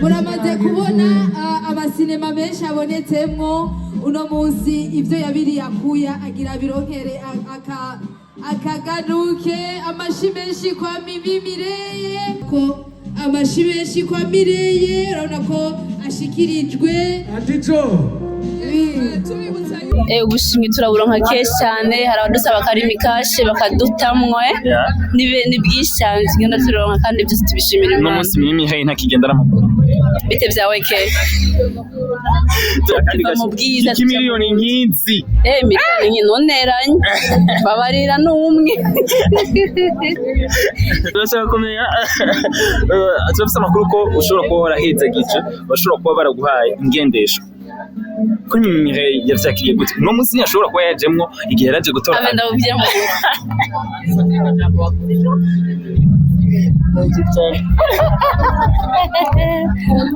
Muramaze kubona amasinema menshi abonetsemwo uno munsi ivyo yabiri yakuya agira bironkere akagaruke amashi menshi kwa Mimi Mireye ko amashi menshi kwa Mireye urabona ko ashikirijwe ubushimwe turaburonka kenshi cyane hari abadusaba karimi kashe bakadutamwe ni bwinshi cyane tugenda turonka kandi byose tubishimira Imana. No munsi Mimi Mireye ntakigenda n'amaguru bite byawe ke mu bwiza miliyoni nkizi miliyoni nkinoneranye babarira n'umwe turashaka kumenya turafite amakuru ko ushobora kuba waraheze gice bashobora kuba baraguhaye ingendesho kuri Mimi Mireye yavyakiriye gute no munsi yashobora kuba yajemwo igihe yaraje gutora abenda ubyemo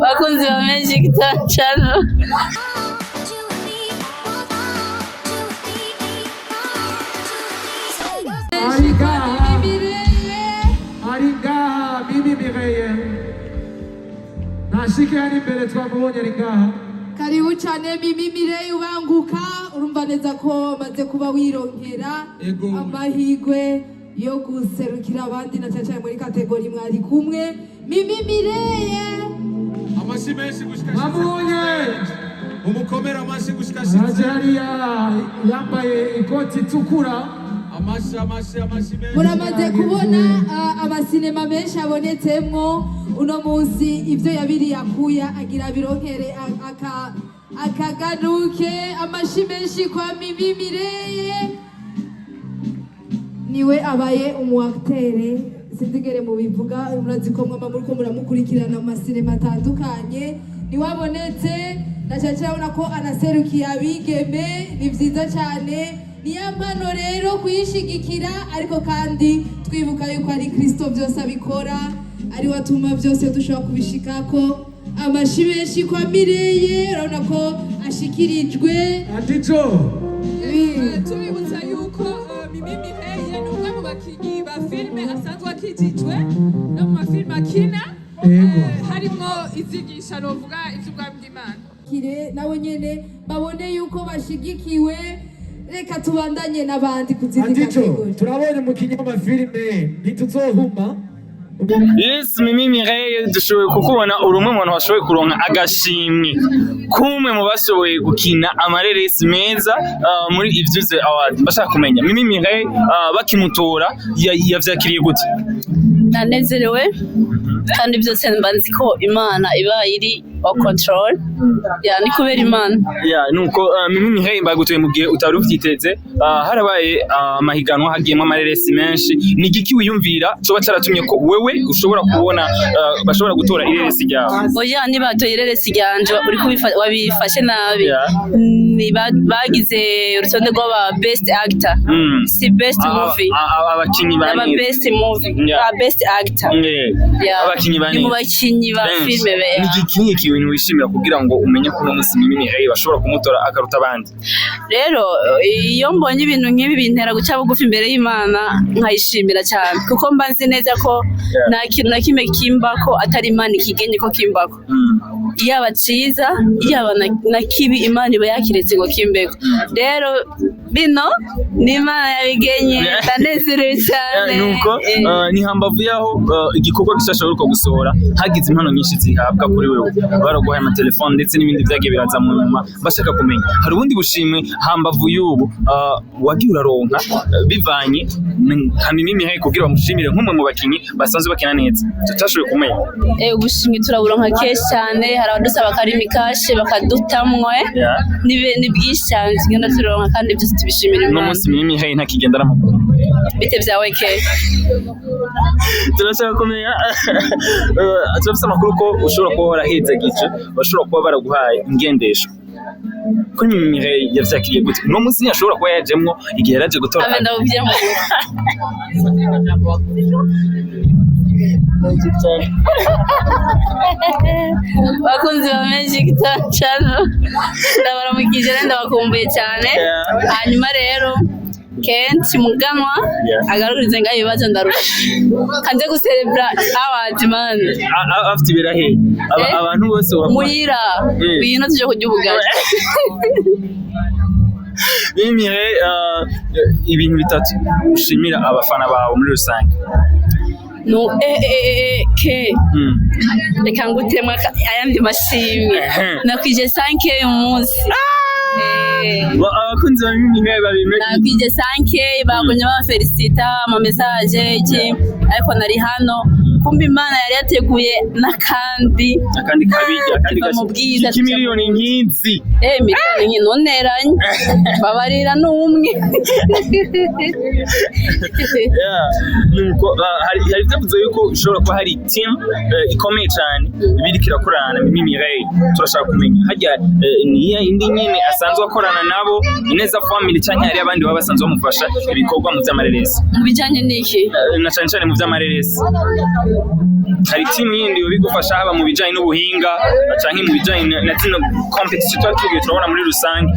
bakunzi ba Magic Channel Aringaha Mimi Mireye nashikira imbere twamubonye aringaha karibu cyane Mimi Mireye ubanguka urumva neza ko maze kuba wironkera amahigwe yo guserukira abandi na cyane muri kategori mwari kumwe Mimi Mireye amashi menshi gushikashije umukomera amashi gushikashije yambaye ikoti itukura amashi menshi muramaze kubona amasinema menshi abonetsemwo uno munsi ivyo yabiri yakuya agira bironkere akagaruke amashi menshi kwa Mimi Mireye niwe abaye umuaktere sinzigere mu bivuga murazi ko mwama muriko muramukurikirana mu masinema atandukanye niwabonetse ndacacabona ko anaserukiye abigeme ni vyiza cyane niya mpano rero kuyishigikira ariko kandi twibuka yuko ari Kristo byose abikora ari watuma byose dushobora kubishikako amashi menshi kwa Mireye urabona ko ashikirijwe tubibutsa yuko Mimi Mireye ni umwe mu bakinyi ba filime asanzwe akijijwe no mu mafilime akina harimo izigisha novuga ivy'ubwami bw'Imana nawe nyene babone yuko bashigikiwe reka tubandanye n'abandi kuzindi kategori turabonye umukinyi w'amafilime ntituzohuma Yes, Mimi Mireye dushoboye kukubona uri umwe mu bantu bashoboye kuronka agashimwe kumwe mu bashoboye gukina amareresi meza muri ivyuze award bashaka kumenya Mimi Mireye bakimutora yavyakiriye gute nanezerewe kandi byose mbanzi ko Imana iba iri wa control ni kubera Imana nuko Mimi Mireye mbagutuye mu gihe utari uvyiteze harabaye amahiganwa hagiyemo amareresi menshi ni igiki wiyumvira coba caratumye ko wewe ushobora kubona bashobora gutora ireresi ryawe oya nibatoye ireresi ryanje uri wabifashe nabi bagize urutonde rw'aba best actor si best movie abakinyi aba best movie best actor abakinyi bane mu bakinyi ba filme be ni igiki ibintu wishimira kugira ngo umenye ko uno munsi Mimi Mireye bashobora kumutora akaruta abandi rero iyo mbonye ibintu nk'ibi bintera guca bugufi imbere y'Imana nkayishimira cyane kuko mba nzi neza ko nta kintu na kimwe kimbako atari Imana ikigenye ko kimbako yaba ciza yaba na kibi Imana iba yakiretse ngo kimbeko rero bino ni Imana yabigenye ndanezerewe cyane nuko ni hambavu yaho igikorwa gishashobora uko gusohora hagize impano nyinshi zihabwa kuri wewe baraguhaye amatelefone ndetse n'ibindi byagiye biraza mu nyuma bashaka kumenya hari ubundi bushimwe hambavu y'ubu wagiye uraronka bivanye nka Mimi Mireye kugira bamushimire nk'umwe mu bakinyi basanzwe bakina neza tutashoboye kumenya ubushimwe turaburonka kenshi cyane hari abadusaba karimi kashe bakadutamwe ni bwinshi cyane tugenda turonka kandi byose tubishimira Imana. No munsi Mimi Mireye ntakigenda n'amaguru bite byawe ke turashaka kumenya turafite amakuru ko ushobora kuba waraheze gice bashobora kuba baraguhaye ingendesho kuri Mimi Mireye yavyakiriye gute no munsi yashobora kuba yajemwo igihe yaraje gutora abenda ubyemo bakunzi ba Magic Channel ndabaramukije ndabakumbuye cyane hanyuma rero kenshi muganwa agarurize ngaho ibibazo ndarusha kanje guserebra awards man afite ibirahe abantu bose muhira ibintu tuje kurya ubugari Mimire ibintu bitatu ushimira abafana bawe muri rusange. No ke reka ngutemwa ayandi mashimwe nakwije 5k umunsi abakunzi ba Mimire babimenya nakwije 5k bagonye ba felicita ama message iki ariko nari hano kumbe Imana yari yateguye nakandi kabijya kandi mubwiza miliyoni nyinzi miliyoni nyinoneranye babarira n'umwe nuko hari byavuze yuko ushobora kuba hari team ikomeye cyane ibiriko irakorana na Mimire turashaka kumenya hajya niya indi nyene asanzwe akorana nabo Ineza family cyane hari abandi baba basanzwe bamufasha ibikorwa mu by'amareresi mu bijanye n'iki na cyane mu by'amareresi hari timu yindi bigufasha haba mu bijanye n'ubuhinga canke mu bijanye na zino competition twakigiye turabona muri rusange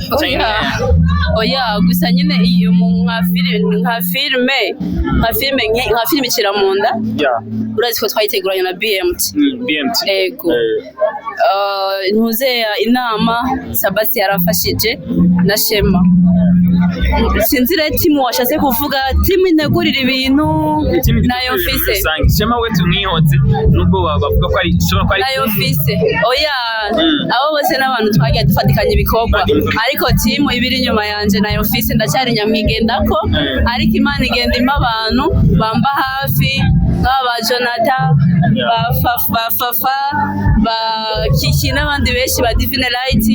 oya gusa nyine iyo nka filme Kiramunda urazi ko twayiteguranye na BMT ego ntuzeya inama Sabasi yarafashije na Shema sinzire timu washatse kuvuga timu integurira ibintu nayo mfise Shema we tumwihoze nubwo bavuga ko ari shobora ko ari nayo mfise oya abo bose n'abantu twagiye dufatikanye ibikorwa ariko timu ibiri inyuma yanje nayo mfise ndacyari nyamwigendako ariko Imana igenda impa abantu bamba hafi nk'aba Jonathan ba Fafa ba Kiki n'abandi benshi ba Divine Light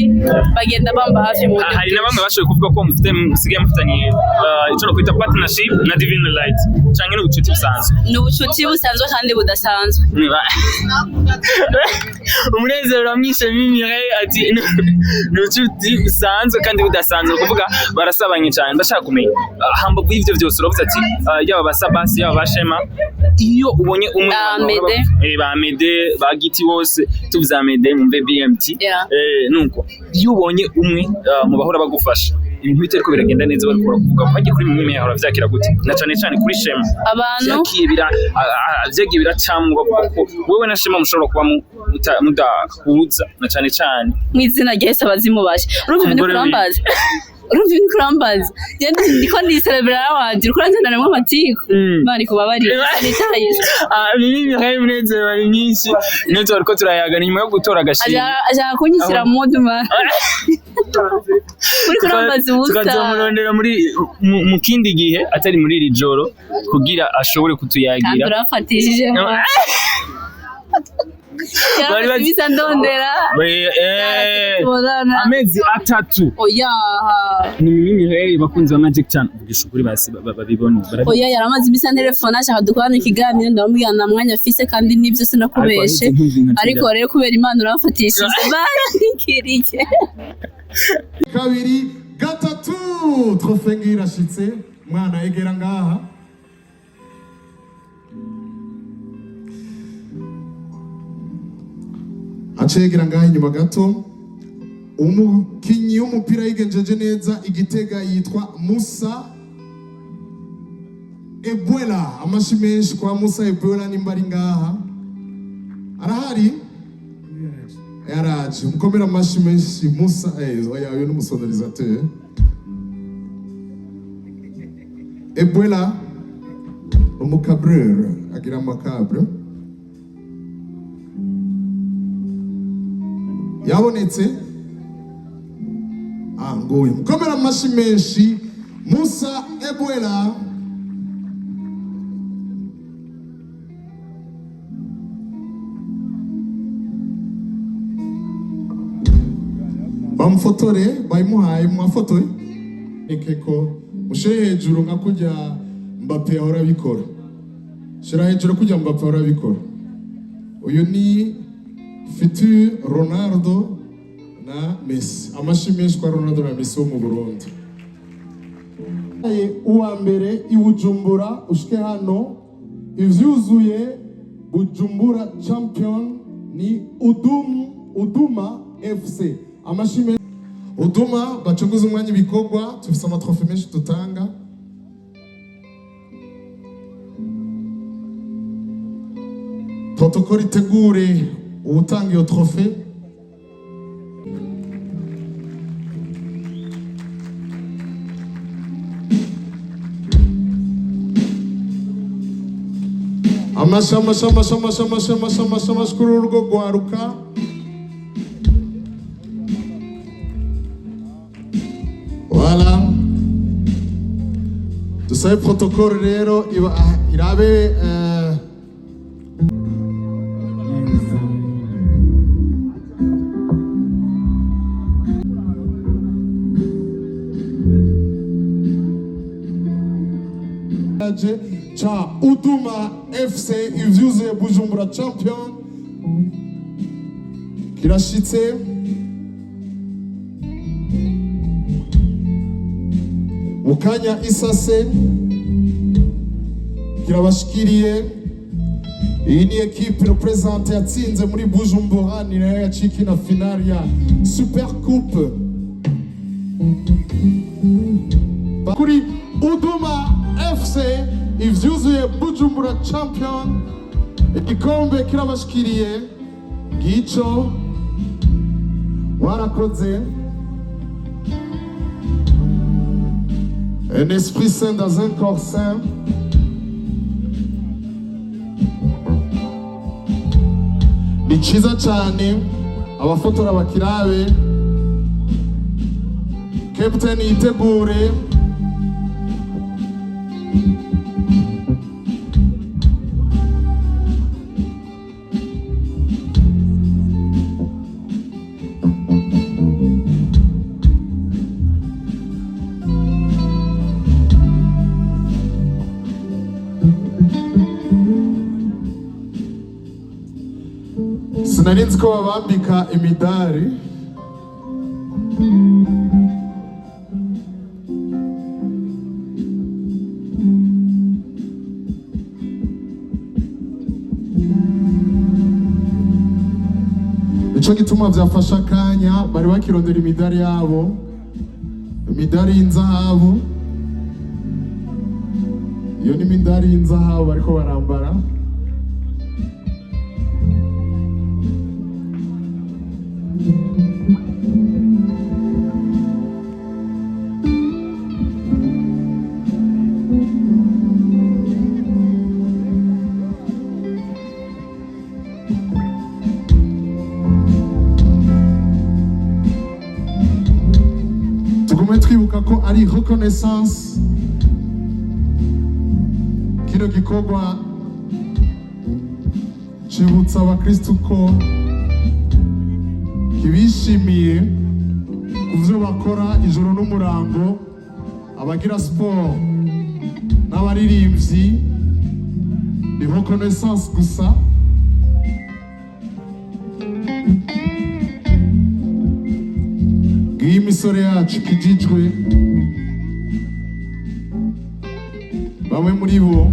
bagenda bamba hafi mu buryo hari n'abamwe bashoboye kuvuga ko musigaye mufitanye icyo no kwita partnership na Divine Light cyangwa n'ubucuti busanzwe n'ubucuti busanzwe kandi budasanzwe umunezero uramwishe Mimire ati n'ubucuti busanzwe kandi budasanzwe kuvuga barasabanye cyane ndashaka kumenya hamba bw'ivyo byose uravuze ati yaba basabasi yaba bashema iyo ubonye umwe ba Mede ba Giti bose tuvuze Mede mu BMT nuko iyo ubonye umwe mu bahora bagufasha ibintu bitariko biragenda neza bari kuvuga bagiye kuri Mimire yahora vyakira gute na cyane kuri Shema abantu vyagiye biracamwa kuko wewe na Shema mushobora kuba mudahuza na cyane mwizina ryese abazimubashe urumva ibintu kurambaza yandi ndiko ndiserebera awards kuranzana namwe amatiko bari kubabari sanitize Mimire munezero bari nyinshi netse bariko turayaga nyuma yo gutora agashimwe aja kunyisira mu moduma uri kurambaza ubusa tukazamurondera muri mu kindi gihe atari muri iri joro kugira ashobore kutuyagira kandi urafatishije bari bazisa ndondera amezi 3 oya ni Mimire bakunze ba Magic Channel ugisha ukuri basi babibone oya yaramaze imisa telefone ashaka dukorana ikiganiro ndamubwira na mwanya afise kandi nivyo sinakubeshe ariko rero kubera Imana urafatishije barikiriye kabiri gatatu trofe ngirashitse mwana egera ngaha acegera ngaha inyuma gato umukinyi w'umupira yigenjeje neza Igitega yitwa Musa Ebuela amashi menshi kwa Musa Ebuela nimba ari ngaha arahari yaraje mukomera amashi menshi Musa oya uyu n'umusonorisateur Ebuela umucabreur agira macabre yabonetse ngoye mukomera amashi menshi Musa Ebuela bamufotore bayimuhaye mwafotoye ekeko mushere hejuru nka kujya Mbappe ahora bikora shira hejuru kujya Mbappe ahora bikora uyu ni futur Ronaldo na Messi amashi menshi kwa Ronaldo na Messi wo mu Burundi uwa mbere ibujumbura ushike hano ivyuzuye Bujumbura champion ni Uduma FC amashi Uduma bacuguza umwanya ibikorwa tufise amatrofe menshi tutanga protocole itegure ubutanga iyo trofe. Amasha kuri urwo rwaruka. Voilà. Dusabe protocole rero irabe cha Uduma FC ivyuzuye Bujumbura champion kirashitse. Mukanya isase kirabashikiriye. Iyi ni equipe represente yatsinze muri Bujumbura, ni nayo yacikina finale ya Super Coupe. Kuri Uduma FC ivyuzuye Bujumbura champion, igikombe kirabashikiriye. Gico warakoze. Un esprit saint dans un corps saint. Ni ciza cyane. Abafotora bakirabe. Captain yitegure. Sinarinzi ko babambika imidari. Ico gituma vyafasha akanya bari bakirondera imidari yabo, imidari y'inzahabu. Iyo ni imidari y'inzahabu bariko barambara. Tugume twibuka ko ari reconnaissance. Kino gikorwa cibutsa abakristu ko kibishimiye kuvyo bakora ijoro n'umurango, abagira sport n'abaririmbyi. Ni reconnaissance gusa. Iyi misore yacu kijijwe, bamwe muri bo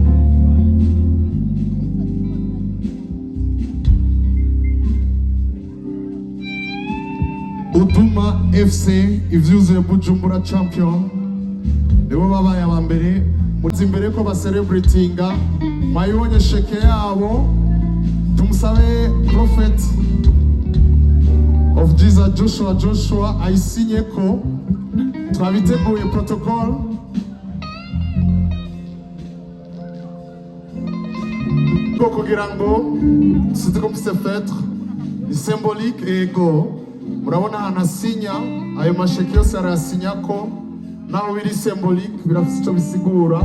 Uduma FC ivyuzuye Bujumbura champion nibo babaye aba mbere. Muzi imbere ko baselebratinga mayibonye sheke yabo. Tumusabe Prophet of Jesus Joshua ayisinye ko twabiteguye protocole. Ko kugira ngo c'est comme c'est fait, ni symbolique et ego. Murabona hanasinya ayo masheke yose arasinya ko naho biri symbolique birafite icyo bisigura.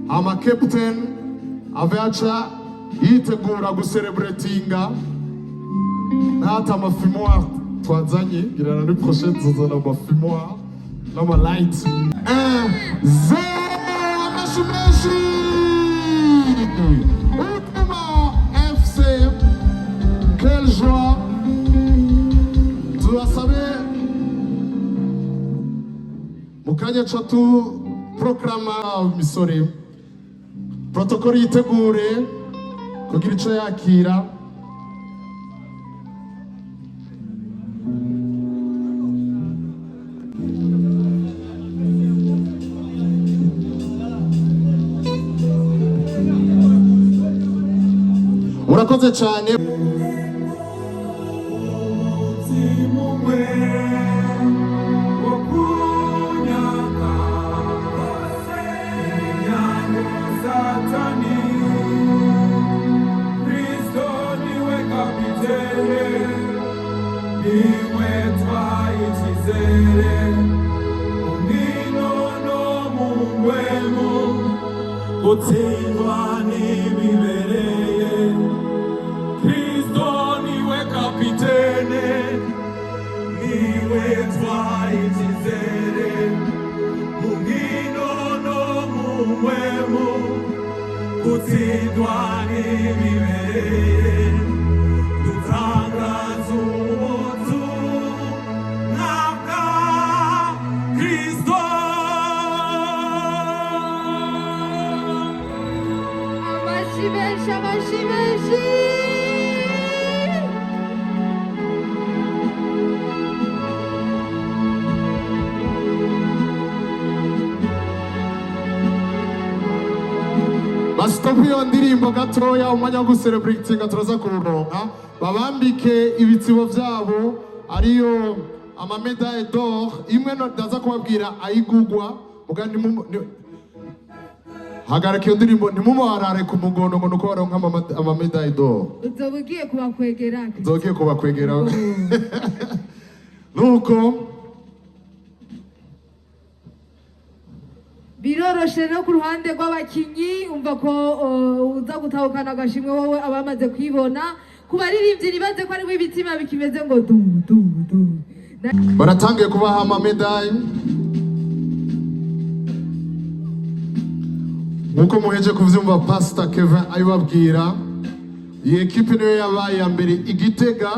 Ama captain aveacha yitegura gucelebratinga. Nata amafimoire twazanye girana ni prochaine zozana amafimoire n'ama light. 1-0 amashimeshi Uduma FC. Quelle joie. Tubasabe mukanya catu proclama misore protocole yitegure kugira ico yakira. murakoze cyane. Utsindwa n'ibibereye, Kristo niwe kapitene, niwe twaye icyizere, mu nkino no mu mpwemu, utsindwa n'ibibereye, dutangaza ubuntu bwa Kristo. Abashi. Basitopu iyo ndirimbo gatoya umwanya wo gusereburitinga turaza kururonka babambike ibitsibo byabo ariyo amamedaye d'or imwe ndaza kubabwira ayigugwa mugandi hagarika iyo ndirimbo ntimumuharare ku mugondo ngo nuko baronka amamedaye d'or. Uzobugiye kubakwegera. Nzogiye kubakwegera. Nuko biroroshe no ku ruhande rw'abakinyi umva ko uza gutahukana agashimwe wowe abamaze kwibona ku baririmbyi nibaze ko aribo ibitima bikimeze ngo du. Baratangiye kubaha amamedaye nkuko muheje kuvyumva Pastor Kevin ayibabwira. Iyi ekipe niyo yabaye ya mbere Igitega,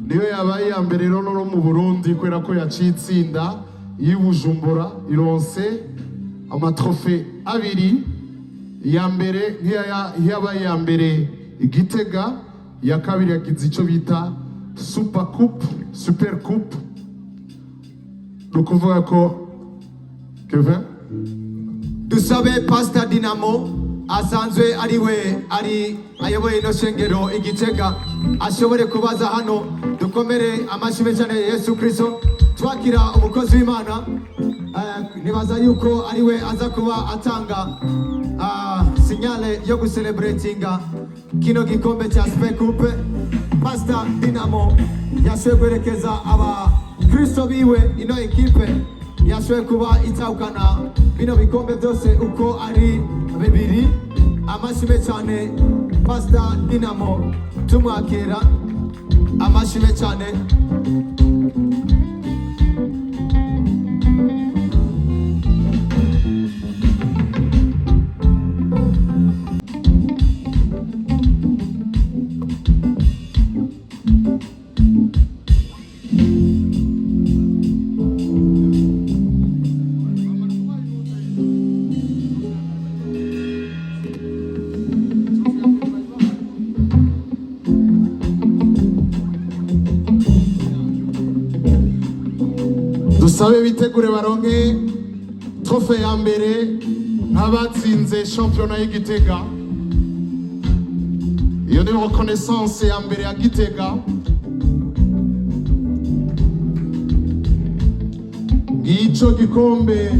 niyo yabaye ya mbere rero no mu Burundi kubera ko yacitsinda y'Ibujumbura ironse amatrofe abiri. Ya mbere yabaye ya mbere Igitega, ya kabiri yagize icyo bita Super Coupe. Nukuvuga ko Kevin dusabe Pastor Dinamo asanzwe ari ayoboye ino shengero Igitega ashobore kubaza hano. Dukomere amashyi cyane Yesu Kristo twakira umukozi w'Imana. Nibaza yuko ariwe aza kuba atanga sinyale yo gucelebratinga kino gikombe cya Super Coupe. Pastor Dinamo yashoboye kwerekeza Kristo biwe ino ekipe yashoboye kuba itahukana bino bikombe byose uko ari bibiri. Amashyi cyane Pastor Dinamo tumwakira amashyi cyane. dusabe bitegure baronke trofe ya mbere nk'abatsinze championnat y'Igitega. Iyo ni reconnaissance ya mbere ya Gitega. Ngicyo gikombe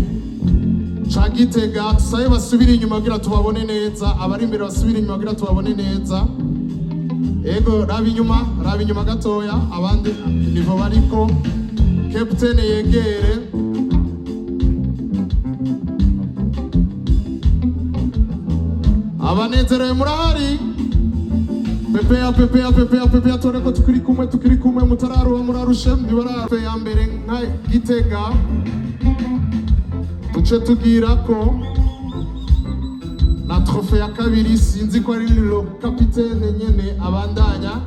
ca Gitega. Saye basubira inyuma kugira tubabone neza, abari imbere basubira inyuma kugira tubabone neza. Ego raba inyuma gatoya abandi nivo bariko. Captain yegere. Abanezerewe murahari. Pepea tore ko tukiri kumwe mutararuha murarushe ntibarafe ya mbere nka Gitega. Duce tugira ko na trofe ya kabiri sinzi ko ari lo capitaine nyene abandanya.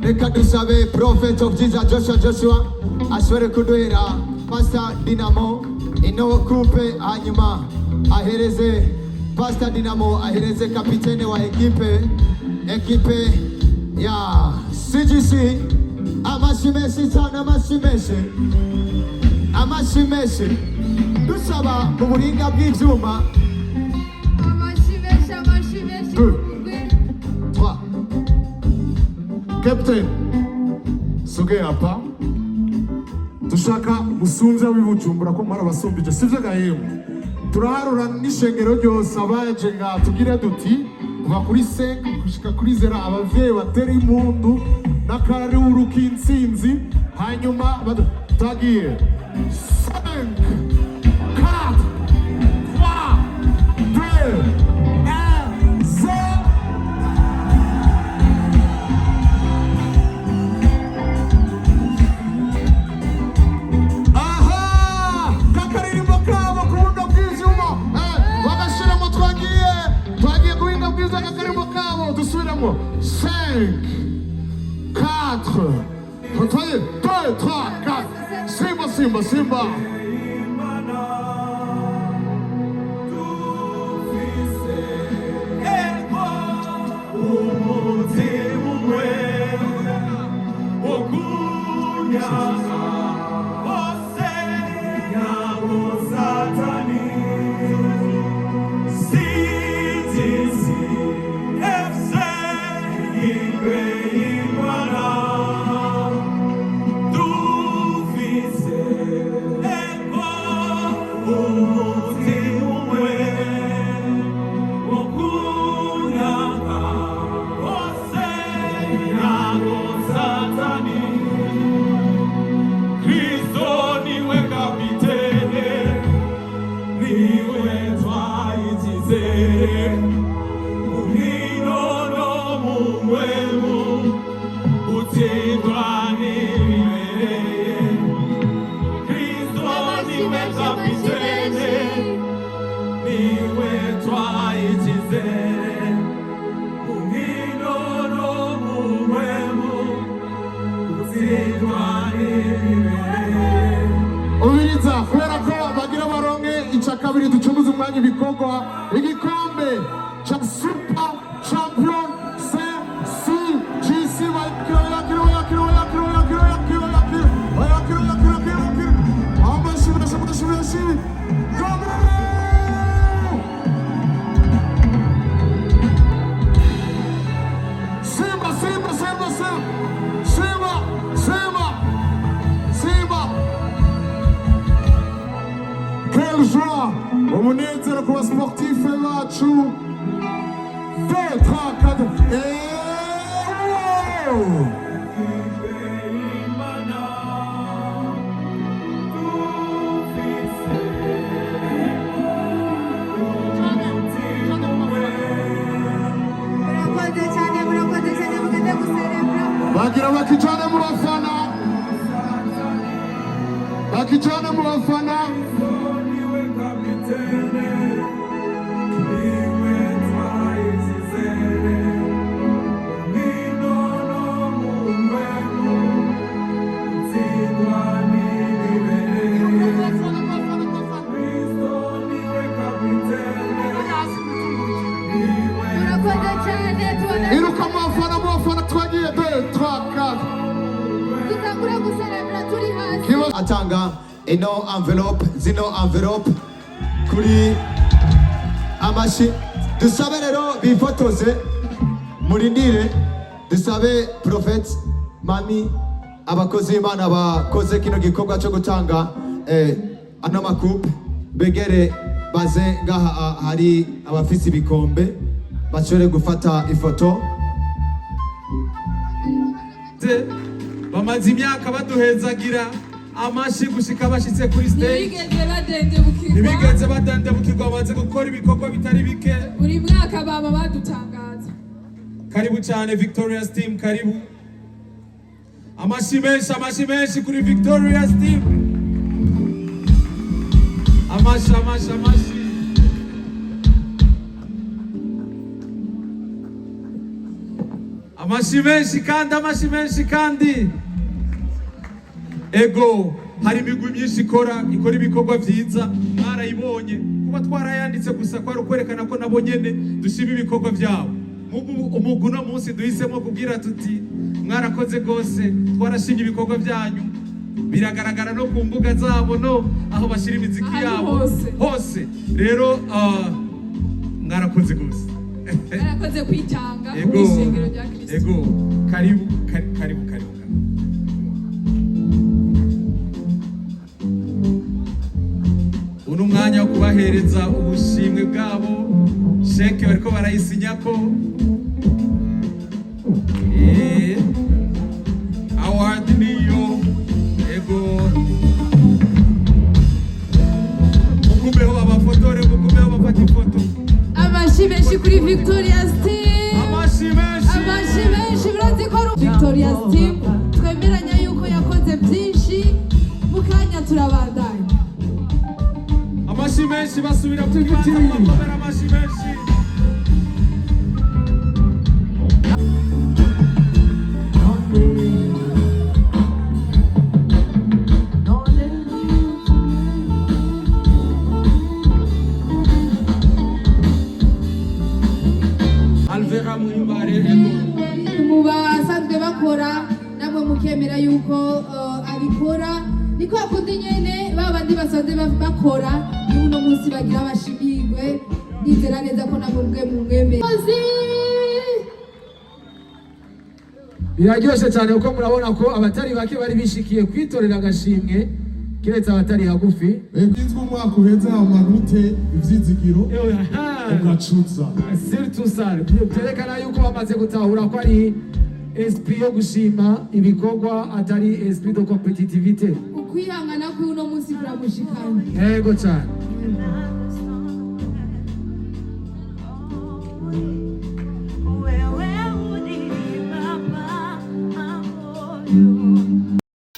Reka dusabe Prophet of Jesus Joshua ashobore kuduhera Pastor Dinamo ino coupe, hanyuma ahereze Pastor Dinamo ahereze kapitene wa ekipe ya CGC. Amashimesi cyane, amashimesi dusaba mu buhinga bw'ibyuma. Captain, sogea hapa. Dushaka musumvya w'ibujumbura ko mara basumbije sivyo gahemu. Turaharura n'ishengero ryose abaje nga tugire duti kuva kuri 5 gushika kuri 0 abavyeyi batera impundu n'akaruru k'intsinzi hanyuma tagiye 5 4 3 Simba. Ubiriza kubera ko bagira baronke icakabiri ducumuza umwanya ibikorwa igikombe cha Super Champion CGC Quelle joie! Umunezero ku basportif bacu 2, 3, 4 bagira bakijane mu bafana iruka mu bafana twagiye 2, 3, 4 atanga ino envelope kuri amashi dusabe rero bifotoze murindire dusabe Prophet Mami abakozi b'Imana bakoze kino gikorwa cyo gutanga ano makupe begere baze ngaha hari abafisi ibikombe bashobore gufata ifoto bamaze imyaka baduhezagira amashi gushika bashitse kuri stage ntibigeze badendebukirwa bamaze gukora ibikorwa bitari bike buri mwaka baba badutangaza. Karibu cyane Victorious Team, karibu amashi menshi kuri Victorious Team. Amashi amashi menshi kandi ego hari imigwi myinshi ikora ibikorwa byiza mwarayibonye kuba twarayanditse gusa kwari ukwerekana ko nabo nyene dushima ibikorwa byabo. Umugwi uno munsi duhisemo kubwira tuti mwarakoze gose, twarashimye ibikorwa byanyu, biragaragara no ku mbuga zabo no aho bashyira imiziki yabo hose. Rero mwarakoze gose, Arakoze kwitanga Ego. kwishengero rya Kristo. Ego. Karibu. Uno mwanya wo kubahereza ubushimwe bwabo sheke bariko barayisinyako award niyo ego mugumeho babafotore mugumeho bafata ifoto Amashi menshi kuri Victoria's team. amashi menshi murazi ko Victoria's team twemeranya yuko yakoze byinshi mu kanya turabandanya. amashi menshi basubira ku kibanza bakomera amashi menshi Alvera Muhimbare ego Mu basanzwe bakora namwe mukemera yuko abikora niko akundi nyene babandi basanzwe bakora uno munsi bagira abashimigwe ndizera neza ko namwe mu mwemere. Biraryoshe cyane kuko murabona ko abatari bake bari bishikiye kwitorera agashimwe keretse abatari hagufi. Inzwe umwaka uheze amanute ivyizigiro ugacuza. Surtout ça byerekana yuko bamaze gutahura ko ari esprit yo gushima ibikorwa atari esprit de competitivité. Ukwihangana kuri uno munsi kuramushikana. Yego cyane.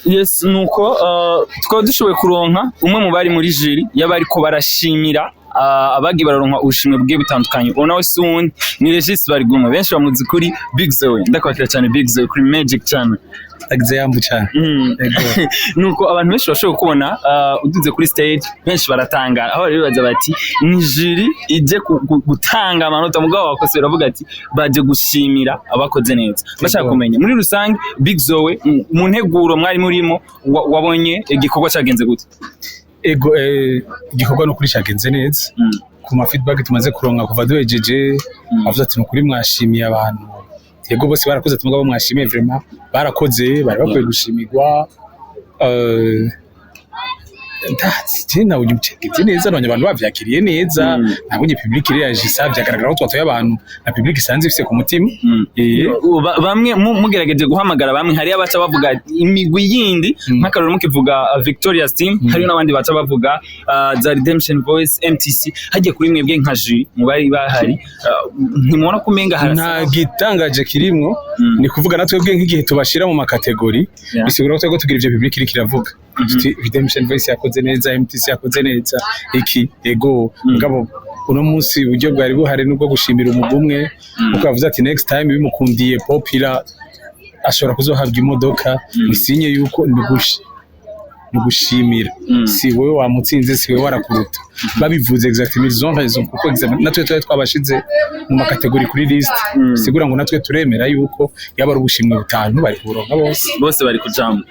Yes, nuko twaba dushoboye kuronka umwe mu bari muri jiri y'abariko barashimira abagi bararonka ubushimwe bwe butandukanye. Ubona we soon ni Regis Barigumwe, benshi bamuzi kuri Big Zoe. Ndakwakira cyane Big Zoe kuri Magic cyane. Agize yambu cyane. Nuko abantu benshi bashobora kubona uduze kuri stage benshi baratangara aho bibaza bati ni jiri ije gutanga amanota mugabo wakose baravuga ati baje gushimira abakoze neza. Bashaka kumenya muri rusange Big Zoe mu nteguro mwari murimo wabonye igikorwa cyagenze gute? Ego igikorwa no kuri cyagenze neza. Ku ma feedback tumaze kuronka kuva duhejeje avuze ati nukuri mwashimiye abantu. Yego bose barakoze tumugabo mwashimiye vraiment barakoze bari bakwiye gushimirwa Tina unyumchekeze neza none abantu bavyakiriye neza nabonye public reaje savye agaragara ko twatoye abantu na public isanze ifise ku mutima bamwe mugerageje guhamagara bamwe hari abaca bavuga imigwi yindi nk'akaroro mukivuga Victoria's team hari n'abandi baca bavuga The Redemption Voice MTC hagiye kuri mwebwe nka juri mu bari bahari ntimubona kumenga nta gitangaje kirimwo ni kuvuga natwe bwe nk'igihe tubashira mu makategori bisigura ko tugira ivyo public iri kiravuga Redemption Voice yakoze neza MTC yakoze neza iki ego ngabo uno munsi uburyo bwari buhari nubwo gushimira umugumwe uko yavuze ati next time bimukundiye Popira ashobora kuzohabwa imodoka bisinye yuko nugushimira si wowe wamutsinze si wowe warakuruta babivuze exactement izo raison kuko natwe twabashize mu makategori kuri list sigura ngo natwe turemera yuko yaba ari ubushimwe butanu bari kuronka bose bari kujambo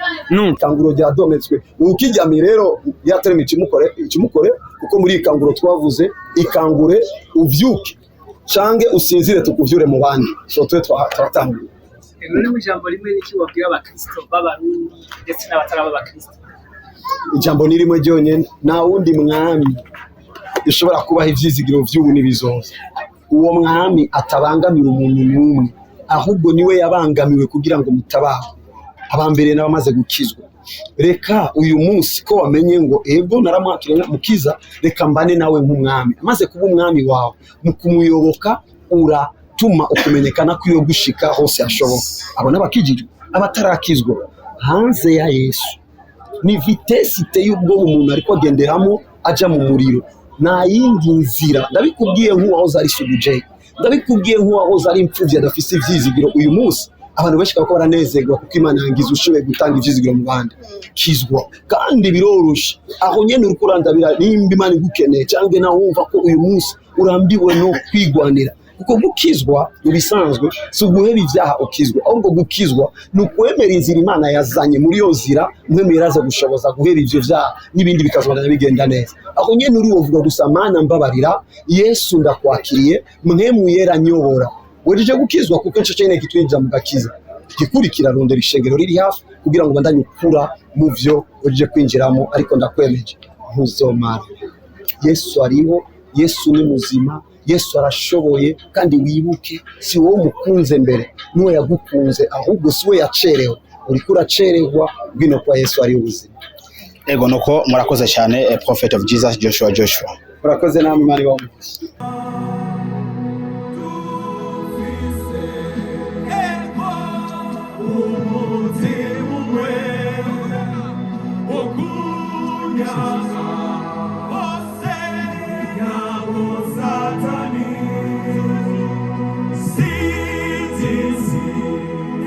ikanguro ryadometswe ukijyami rero yaterema ikimukore kuko muri ikanguro twavuze ikangure uvyuke cange usinzire tukuvyure mu bandi so twe twatangiye none mu jambo rimwe niki wabwira abakristo b'abarundi ndetse n'abataraba abakristo ijambo nirimwe ryonyene nta wundi mwami ushobora kubaha ivyizigiro vy'ubu n'ibizoza uwo mwami atabangamira umuntu n'umwe ahubwo niwe yabangamiwe kugira ngo mutabaho abambere n'abamaze gukizwa reka uyu munsi ko wamenye ngo ego naramwakira mukiza reka mbane nawe nk'umwami amaze kuba umwami wawe mu kumuyoboka uratuma ukumenyekana ko iyo gushika hose hashoboka abona bakijijwe abatarakizwa hanze ya Yesu ni vitesi iteye ubwoba umuntu ariko agenderamo aja mu muriro nta yindi nzira ndabikubwiye nk'uwahoze ari Suguje ndabikubwiye nk'uwahoze ari imfuvyi adafise ivyizigiro uyu munsi abantu benshi ko baranezerwa kuko Imana yangize ushoboye gutanga ivyizigiro mu bandi kizwa kandi biroroshe aho nyene uriko urandabira nimba Imana igukeneye canke naho wumva ko uyu munsi urambiwe no kwigwanira kuko gukizwa mu bisanzwe si uguheba ibyaha ukizwa, ahubwo gukizwa ni ukwemera inzira Imana yazanye. Muri iyo nzira mwemera iraza gushoboza guheba ibyo byaha n'ibindi bikazabana bigenda neza. Aho nyene uri wovuga gusa Mana mbabarira, Yesu ndakwakiriye, mwemu yera nyobora. Weje gukizwa kuko nco cyane kitwinjira mu gakiza. Gikurikira rondera ishengero riri hafi kugira ngo bandanye ukura mu byo weje kwinjiramo, ariko ndakwemeje ntuzomara. Yesu ariho, Yesu ni muzima, Yesu arashoboye, kandi wibuke si wowe mukunze mbere, niwe yagukunze, ahubwo si we yacerewe. Uriko uracererwa bwino kwa Yesu ari ubuzima. Ego nuko murakoze cyane Prophet of Jesus Joshua. Murakoze namwe mari bamugisha.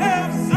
It's